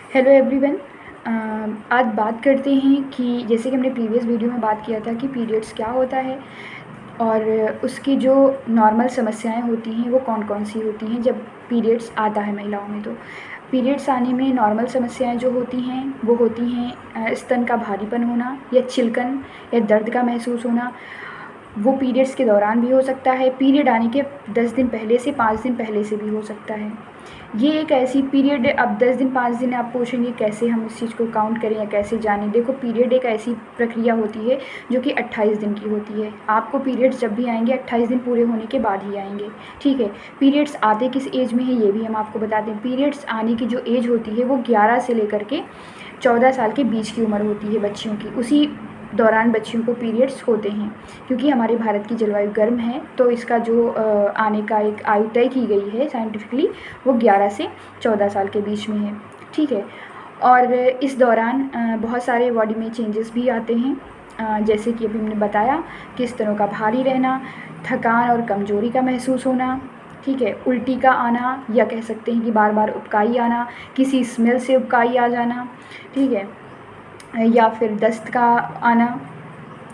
Hello everyone. आज बात करते हैं कि जैसे कि हमने प्रीवियस वीडियो में बात किया था कि पीरियड्स क्या होता है और उसकी जो नॉर्मल समस्याएं होती हैं वो कौन कौन सी होती हैं जब पीरियड्स आता है महिलाओं में। तो पीरियड्स आने में नॉर्मल समस्याएं जो होती हैं वो होती हैं स्तन का भारीपन होना या चिलकन या दर्द का महसूस होना। वो पीरियड्स के दौरान भी हो सकता है, पीरियड आने के 10 दिन पहले से 5 दिन पहले से भी हो सकता है। ये एक ऐसी पीरियड, अब 10 दिन 5 दिन आप पूछेंगे कैसे हम इस चीज़ को काउंट करें या कैसे जानें। देखो, पीरियड एक ऐसी प्रक्रिया होती है जो कि 28 दिन की होती है। आपको पीरियड्स जब भी आएंगे 28 दिन पूरे होने के बाद ही आएंगे, ठीक है। पीरियड्स आते किस एज में है ये भी हम आपको बता दें। पीरियड्स आने की जो एज होती है वो 11 से लेकर के 14 साल के बीच की उम्र होती है बच्चियों की। उसी दौरान बच्चियों को पीरियड्स होते हैं। क्योंकि हमारे भारत की जलवायु गर्म है तो इसका जो आने का एक आयु तय की गई है साइंटिफिकली, वो 11 से 14 साल के बीच में है, ठीक है। और इस दौरान बहुत सारे बॉडी में चेंजेस भी आते हैं, जैसे कि अभी हमने बताया कि स्तनों का भारी रहना, थकान और कमजोरी का महसूस होना, ठीक है। उल्टी का आना या कह सकते हैं कि बार बार उबकाई आना, किसी स्मेल से उबकाई आ जाना, ठीक है, या फिर दस्त का आना,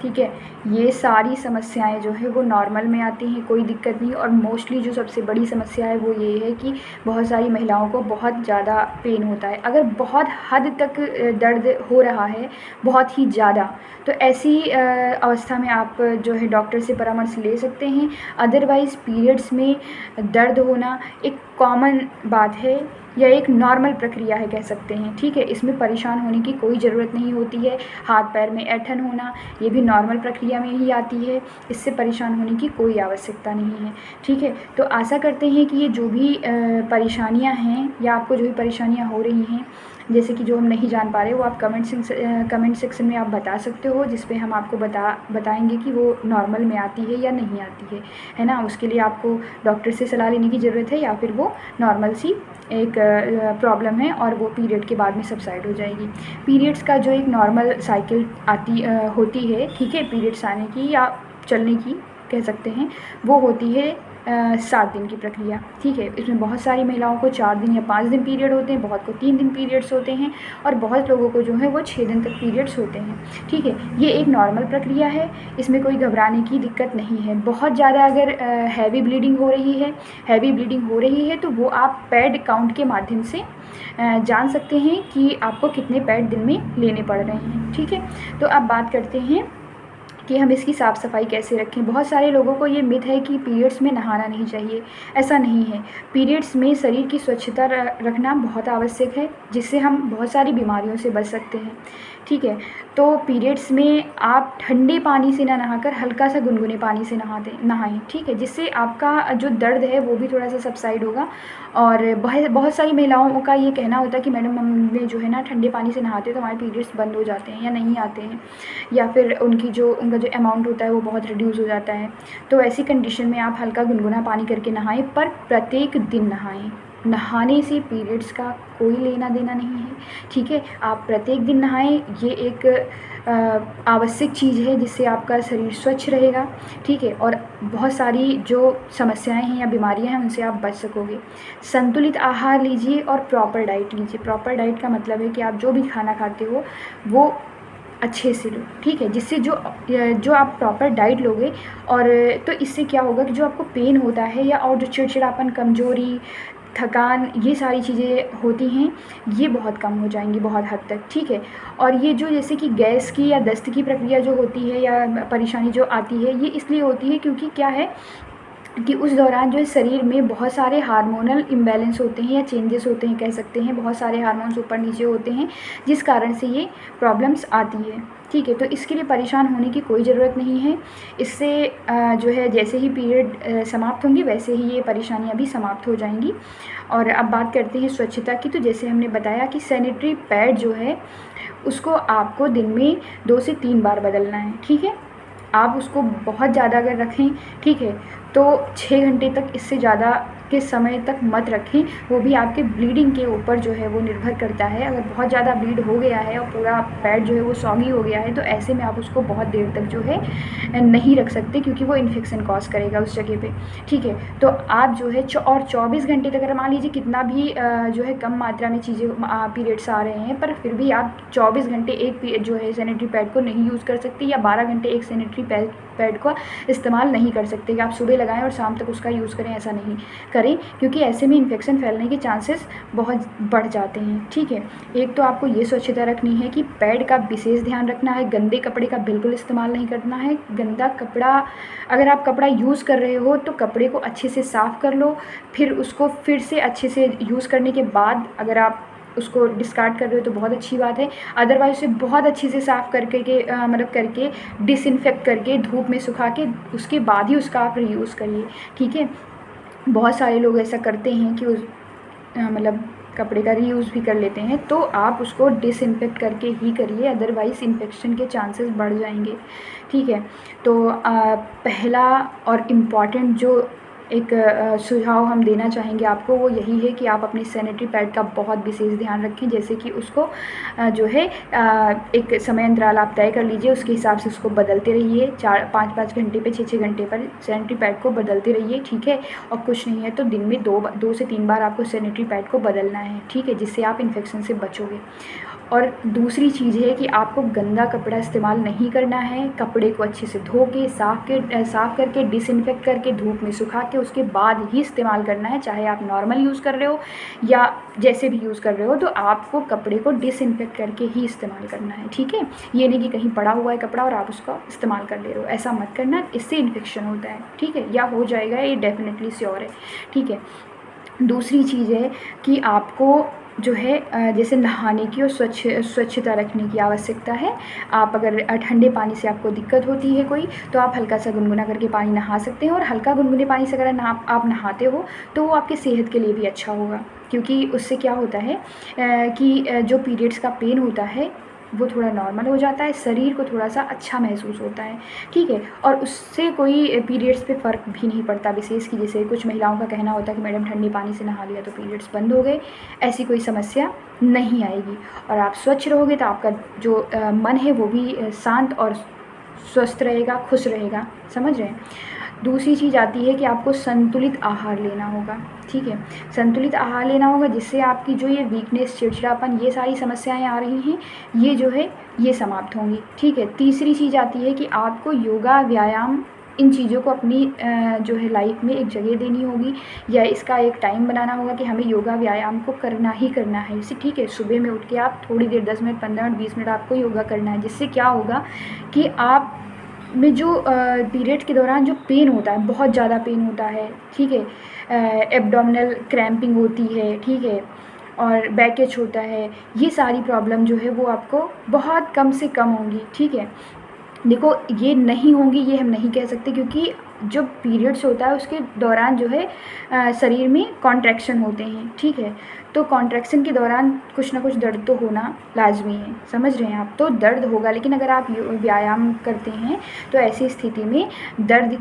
ठीक है। ये सारी समस्याएं जो है वो नॉर्मल में आती हैं, कोई दिक्कत नहीं। और मोस्टली जो सबसे बड़ी समस्या है वो ये है कि बहुत सारी महिलाओं को बहुत ज़्यादा पेन होता है। अगर बहुत हद तक दर्द हो रहा है, बहुत ही ज़्यादा, तो ऐसी अवस्था में आप जो है डॉक्टर से परामर्श ले सकते हैं। अदरवाइज़ पीरियड्स में दर्द होना एक कॉमन बात है या एक नॉर्मल प्रक्रिया है कह सकते हैं, ठीक है। इसमें परेशान होने की कोई ज़रूरत नहीं होती है। हाथ पैर में ऐंठन होना ये भी नॉर्मल प्रक्रिया में ही आती है, इससे परेशान होने की कोई आवश्यकता नहीं है, ठीक है। तो आशा करते हैं कि ये जो भी परेशानियां हैं या आपको जो भी परेशानियां हो रही हैं, जैसे कि जो हम नहीं जान पा रहे वो आप कमेंट सेक्शन में आप बता सकते हो, जिस पे हम आपको बताएंगे कि वो नॉर्मल में आती है या नहीं आती है ना। उसके लिए आपको डॉक्टर से सलाह लेने की ज़रूरत है या फिर वो नॉर्मल सी एक प्रॉब्लम है और वो पीरियड के बाद में सबसाइड हो जाएगी। पीरियड्स का जो एक नॉर्मल साइकिल होती है, ठीक है, पीरियड्स आने की या चलने की कह सकते हैं, वो होती है 7 दिन की प्रक्रिया, ठीक है। इसमें बहुत सारी महिलाओं को 4 दिन या 5 दिन पीरियड होते हैं, बहुत को 3 दिन पीरियड्स होते हैं और बहुत लोगों को जो है वो 6 दिन तक पीरियड्स होते हैं, ठीक है। ये एक नॉर्मल प्रक्रिया है, इसमें कोई घबराने की दिक्कत नहीं है। बहुत ज़्यादा अगर हैवी ब्लीडिंग हो रही है तो वो आप पैड काउंट के माध्यम से जान सकते हैं कि आपको कितने पैड दिन में लेने पड़ रहे हैं, ठीक है। तो अब बात करते हैं कि हम इसकी साफ़ सफाई कैसे रखें। बहुत सारे लोगों को ये मिथ है कि पीरियड्स में नहाना नहीं चाहिए, ऐसा नहीं है। पीरियड्स में शरीर की स्वच्छता रखना बहुत आवश्यक है, जिससे हम बहुत सारी बीमारियों से बच सकते हैं, ठीक है। तो पीरियड्स में आप ठंडे पानी से ना नहाकर हल्का सा गुनगुने पानी से नहाएं, ठीक है, जिससे आपका जो दर्द है वो भी थोड़ा सा सबसाइड होगा। और बहुत सारी महिलाओं का ये कहना होता है कि मैडम हमने जो है ना ठंडे पानी से नहाते तो हमारे पीरियड्स बंद हो जाते हैं या नहीं आते हैं, या फिर उनका जो अमाउंट होता है वो बहुत रिड्यूस हो जाता है। तो ऐसी कंडीशन में आप हल्का गुनगुना पानी करके नहाएं, पर प्रत्येक दिन नहाएं। नहाने से पीरियड्स का कोई लेना देना नहीं है, ठीक है। आप प्रत्येक दिन नहाएं, ये एक आवश्यक चीज़ है जिससे आपका शरीर स्वच्छ रहेगा, ठीक है। और बहुत सारी जो समस्याएं हैं या बीमारियां हैं उनसे आप बच सकोगे। संतुलित आहार लीजिए और प्रॉपर डाइट लीजिए। प्रॉपर डाइट का मतलब है कि आप जो भी खाना खाते हो वो अच्छे से लो, ठीक है, जिससे जो आप प्रॉपर डाइट लोगे और तो इससे क्या होगा कि जो आपको पेन होता है या और जो चिड़चिड़ापन, कमजोरी, थकान, ये सारी चीज़ें होती हैं ये बहुत कम हो जाएंगी बहुत हद तक, ठीक है। और ये जो जैसे कि गैस की या दस्त की प्रक्रिया जो होती है या परेशानी जो आती है ये इसलिए होती है क्योंकि क्या है कि उस दौरान जो है शरीर में बहुत सारे हार्मोनल इम्बैलेंस होते हैं या चेंजेस होते हैं कह सकते हैं, बहुत सारे हार्मोन्स ऊपर नीचे होते हैं जिस कारण से ये प्रॉब्लम्स आती है, ठीक है। तो इसके लिए परेशान होने की कोई ज़रूरत नहीं है। इससे जो है जैसे ही पीरियड समाप्त होंगी वैसे ही ये परेशानियां भी समाप्त हो जाएंगी। और अब बात करते हैं स्वच्छता की। तो जैसे हमने बताया कि सैनिटरी पैड जो है उसको आपको दिन में 2 से 3 बार बदलना है, ठीक है। आप उसको बहुत ज़्यादा अगर रखें, ठीक है, तो 6 घंटे तक, इससे ज़्यादा के समय तक मत रखें। वो भी आपके ब्लीडिंग के ऊपर जो है वो निर्भर करता है। अगर बहुत ज़्यादा ब्लीड हो गया है और पूरा पैड जो है वो सॉगी हो गया है, तो ऐसे में आप उसको बहुत देर तक जो है नहीं रख सकते, क्योंकि वो इन्फेक्शन कॉज करेगा उस जगह पे, ठीक है। तो आप जो है और 24 घंटे तक, अगर मान लीजिए कितना भी जो है कम मात्रा में चीज़ें पीरियड्स आ रहे हैं, पर फिर भी आप 24 घंटे एक जो है सैनिटरी पैड को नहीं यूज़ कर सकते, या 12 घंटे एक सैनिटरी पैड को इस्तेमाल नहीं कर सकते कि आप सुबह लगाएं और शाम तक उसका यूज़ करें, ऐसा नहीं करें, क्योंकि ऐसे में इन्फेक्शन फैलने के चांसेस बहुत बढ़ जाते हैं, ठीक है। एक तो आपको ये स्वच्छता रखनी है कि पैड का विशेष ध्यान रखना है, गंदे कपड़े का बिल्कुल इस्तेमाल नहीं करना है। गंदा कपड़ा, अगर आप कपड़ा यूज़ कर रहे हो तो कपड़े को अच्छे से साफ़ कर लो, फिर उसको फिर से अच्छे से यूज़ करने के बाद अगर आप उसको डिस्कार्ड कर रहे हो तो बहुत अच्छी बात है। अदरवाइज़ उसे बहुत अच्छे से साफ़ करके मतलब करके डिसइंफेक्ट करके धूप में सुखा के उसके बाद ही उसका आप रीयूज़ करिए, ठीक है। बहुत सारे लोग ऐसा करते हैं कि मतलब कपड़े का रीयूज़ भी कर लेते हैं, तो आप उसको डिसइंफेक्ट करके ही करिए, अदरवाइज़ इन्फेक्शन के चांसेस बढ़ जाएंगे, ठीक है। तो पहला और इम्पॉर्टेंट जो एक सुझाव हम देना चाहेंगे आपको, वो यही है कि आप अपने सैनिटरी पैड का बहुत विशेष ध्यान रखें। जैसे कि उसको जो है एक समय अंतराल आप तय कर लीजिए, उसके हिसाब से उसको बदलते रहिए। 4-5 घंटे पे 6 घंटे पर सैनिटरी पैड को बदलते रहिए, ठीक है। और कुछ नहीं है तो दिन में 2 से 3 बार आपको सैनिटरी पैड को बदलना है, ठीक है, जिससे आप इन्फेक्शन से बचोगे। और दूसरी चीज़ है कि आपको गंदा कपड़ा इस्तेमाल नहीं करना है। कपड़े को अच्छे से धो के साफ़ करके डिसइंफेक्ट करके धूप में सुखा के उसके बाद ही इस्तेमाल करना है। चाहे आप नॉर्मल यूज़ कर रहे हो या जैसे भी यूज़ कर रहे हो, तो आपको कपड़े को डिसइंफेक्ट करके ही इस्तेमाल करना है, ठीक है। ये नहीं कि कहीं पड़ा हुआ है कपड़ा और आप उसका इस्तेमाल कर ले रहे हो, ऐसा मत करना, इससे इन्फेक्शन होता है, ठीक है, या हो जाएगा, ये डेफिनेटली श्योर है, ठीक है। दूसरी चीज़ है कि आपको जो है जैसे नहाने की और स्वच्छता रखने की आवश्यकता है। आप अगर ठंडे पानी से आपको दिक्कत होती है कोई, तो आप हल्का सा गुनगुना करके पानी नहा सकते हैं। और हल्का गुनगुने पानी से अगर आप नहाते हो तो वो आपकी सेहत के लिए भी अच्छा होगा, क्योंकि उससे क्या होता है कि जो पीरियड्स का पेन होता है वो थोड़ा नॉर्मल हो जाता है, शरीर को थोड़ा सा अच्छा महसूस होता है, ठीक है। और उससे कोई पीरियड्स पे फ़र्क भी नहीं पड़ता, विशेष कि जैसे कुछ महिलाओं का कहना होता है कि मैडम ठंडे पानी से नहा लिया तो पीरियड्स बंद हो गए, ऐसी कोई समस्या नहीं आएगी। और आप स्वच्छ रहोगे तो आपका जो मन है वो भी शांत और स्वस्थ रहेगा, खुश रहेगा, समझ रहे हैं। दूसरी चीज़ आती है कि आपको संतुलित आहार लेना होगा, ठीक है। संतुलित आहार लेना होगा, जिससे आपकी जो ये वीकनेस, चिड़चिड़ापन, ये सारी समस्याएं आ रही हैं, ये जो है ये समाप्त होंगी, ठीक है। तीसरी चीज़ आती है कि आपको योगा, व्यायाम, इन चीज़ों को अपनी जो है लाइफ में एक जगह देनी होगी, या इसका एक टाइम बनाना होगा कि हमें योगा व्यायाम को करना ही करना है इसे, ठीक है। सुबह में उठ के आप थोड़ी देर 10 मिनट, 15 मिनट, 20 मिनट आपको योगा करना है, जिससे क्या होगा कि आप में जो पीरियड के दौरान जो पेन होता है, बहुत ज़्यादा पेन होता है, ठीक है, एब्डोमिनल क्रैम्पिंग होती है, ठीक है, और बैक एच होता है, ये सारी प्रॉब्लम जो है वो आपको बहुत कम से कम होंगी, ठीक है। देखो, ये नहीं होंगी ये हम नहीं कह सकते, क्योंकि जो पीरियड्स होता है उसके दौरान जो है शरीर में कॉन्ट्रैक्शन होते हैं, ठीक है। तो कॉन्ट्रैक्शन के दौरान कुछ ना कुछ दर्द तो होना लाजमी है, समझ रहे हैं आप, तो दर्द होगा। लेकिन अगर आप व्यायाम करते हैं तो ऐसी स्थिति में दर्द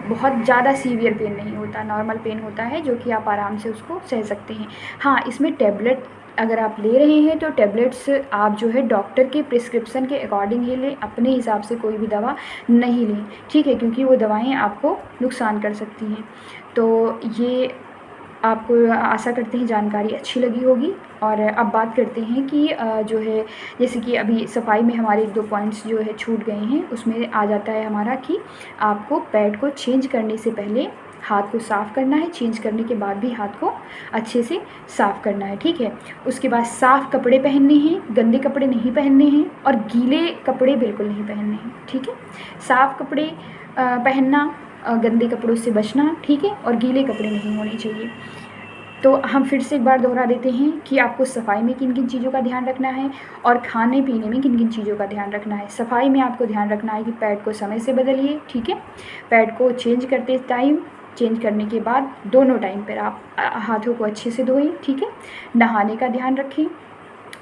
बहुत ज़्यादा सीवियर पेन नहीं होता, नॉर्मल पेन होता है, जो कि आप आराम से उसको सह सकते हैं। हाँ, इसमें टैबलेट अगर आप ले रहे हैं तो टैबलेट्स आप जो है डॉक्टर के प्रिस्क्रिप्शन के अकॉर्डिंग ही लें, अपने हिसाब से कोई भी दवा नहीं लें, ठीक है, क्योंकि वो दवाएं आपको नुकसान कर सकती हैं। तो ये आपको आशा करते हैं जानकारी अच्छी लगी होगी। और अब बात करते हैं कि जो है जैसे कि अभी सफाई में हमारे 1-2 पॉइंट्स जो है छूट गए हैं, उसमें आ जाता है हमारा कि आपको पैड को चेंज करने से पहले हाथ को साफ़ करना है, चेंज करने के बाद भी हाथ को अच्छे से साफ़ करना है, ठीक है। उसके बाद साफ़ कपड़े पहनने हैं, गंदे कपड़े नहीं पहनने हैं, और गीले कपड़े बिल्कुल नहीं पहनने हैं, ठीक है। साफ़ कपड़े पहनना, गंदे कपड़ों से बचना, ठीक है, और गीले कपड़े नहीं होने चाहिए। तो हम फिर से एक बार दोहरा देते हैं कि आपको सफाई में किन किन चीज़ों का ध्यान रखना है और खाने पीने में किन किन चीज़ों का ध्यान रखना है। सफाई में आपको ध्यान रखना है कि पैड को समय से बदलिए, ठीक है। पैड को चेंज करते टाइम, चेंज करने के बाद दोनों टाइम पर आप हाथों को अच्छे से धोएं, ठीक है। नहाने का ध्यान रखें,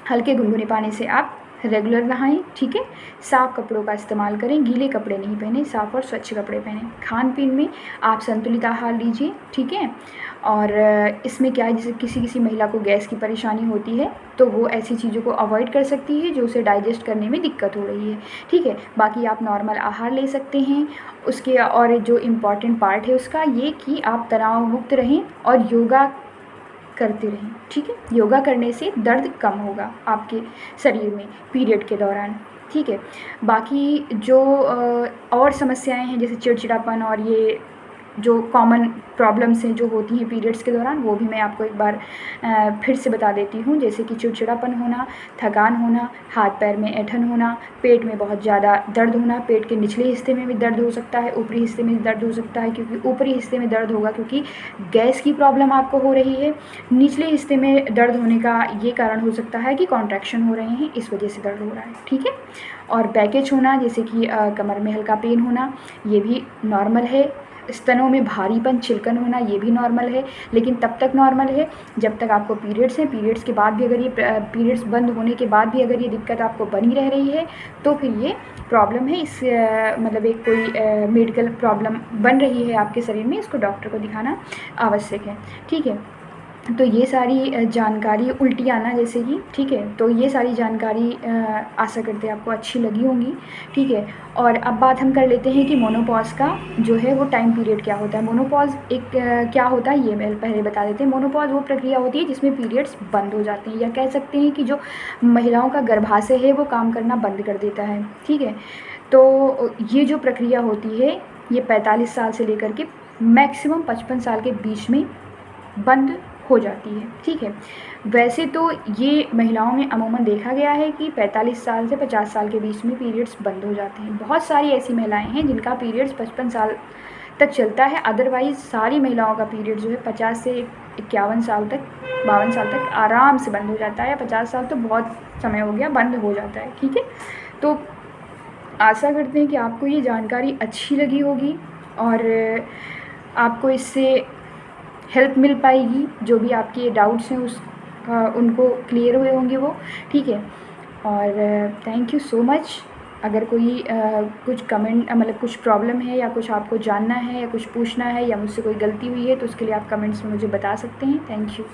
हल्के गुनगुने पानी से आप रेगुलर नहाएं, ठीक है। साफ़ कपड़ों का इस्तेमाल करें, गीले कपड़े नहीं पहने, साफ़ और स्वच्छ कपड़े पहनें। खान पीन में आप संतुलित आहार लीजिए, ठीक है। और इसमें क्या है, जैसे किसी किसी महिला को गैस की परेशानी होती है तो वो ऐसी चीज़ों को अवॉइड कर सकती है जो उसे डाइजेस्ट करने में दिक्कत हो रही है, ठीक है। बाकी आप नॉर्मल आहार ले सकते हैं। उसके और जो इम्पॉर्टेंट पार्ट है उसका ये कि आप तनाव मुक्त रहें और योगा करते रहें, ठीक है। योगा करने से दर्द कम होगा आपके शरीर में पीरियड के दौरान, ठीक है। बाकी जो और समस्याएं हैं जैसे चिड़चिड़ापन और ये जो कॉमन प्रॉब्लम्स हैं जो होती हैं पीरियड्स के दौरान, वो भी मैं आपको एक बार फिर से बता देती हूँ। जैसे कि चिड़चिड़ापन होना, थकान होना, हाथ पैर में ऐंठन होना, पेट में बहुत ज़्यादा दर्द होना, पेट के निचले हिस्से में भी दर्द हो सकता है, ऊपरी हिस्से में दर्द हो सकता है, क्योंकि ऊपरी हिस्से में दर्द होगा क्योंकि गैस की प्रॉब्लम आपको हो रही है। निचले हिस्से में दर्द होने का ये कारण हो सकता है कि कॉन्ट्रैक्शन हो रहे हैं, इस वजह से दर्द हो रहा है, ठीक है। और बैकेज होना, जैसे कि कमर में हल्का पेन होना, ये भी नॉर्मल है। स्तनों में भारीपन, छिलकन होना, ये भी नॉर्मल है, लेकिन तब तक नॉर्मल है जब तक आपको पीरियड्स हैं। पीरियड्स के बाद भी अगर ये पीरियड्स बंद होने के बाद भी अगर ये दिक्कत आपको बनी रह रही है तो फिर ये प्रॉब्लम है। इस मतलब एक कोई मेडिकल प्रॉब्लम बन रही है आपके शरीर में, इसको डॉक्टर को दिखाना आवश्यक है, ठीक है। तो ये सारी जानकारी, उल्टी आना जैसे कि, ठीक है। तो ये सारी जानकारी आशा करते हैं आपको अच्छी लगी होंगी, ठीक है। और अब बात हम कर लेते हैं कि मोनोपॉज का जो है वो टाइम पीरियड क्या होता है। मोनोपॉज एक क्या होता है ये मैं पहले बता देते हैं। मोनोपॉज वो प्रक्रिया होती है जिसमें पीरियड्स बंद हो जाते हैं, या कह सकते हैं कि जो महिलाओं का गर्भाशय है वो काम करना बंद कर देता है, ठीक है। तो ये जो प्रक्रिया होती है ये 45 साल से लेकर के मैक्सिमम 55 साल के बीच में बंद हो जाती है, ठीक है। वैसे तो ये महिलाओं में अमूमन देखा गया है कि 45 साल से 50 साल के बीच में पीरियड्स बंद हो जाते हैं। बहुत सारी ऐसी महिलाएं हैं जिनका पीरियड्स 55 साल तक चलता है। अदरवाइज़ सारी महिलाओं का पीरियड जो है 50 से 51 साल तक, 52 साल तक आराम से बंद हो जाता है, या 50 साल तो बहुत समय हो गया बंद हो जाता है, ठीक है। तो आशा करते हैं कि आपको ये जानकारी अच्छी लगी होगी और आपको इससे हेल्प मिल पाएगी। जो भी आपके डाउट्स हैं उनको क्लियर हुए होंगे वो, ठीक है। और थैंक यू सो मच। अगर कोई कुछ कमेंट मतलब कुछ प्रॉब्लम है या कुछ आपको जानना है या कुछ पूछना है या मुझसे कोई गलती हुई है तो उसके लिए आप कमेंट्स में मुझे बता सकते हैं। Thank you.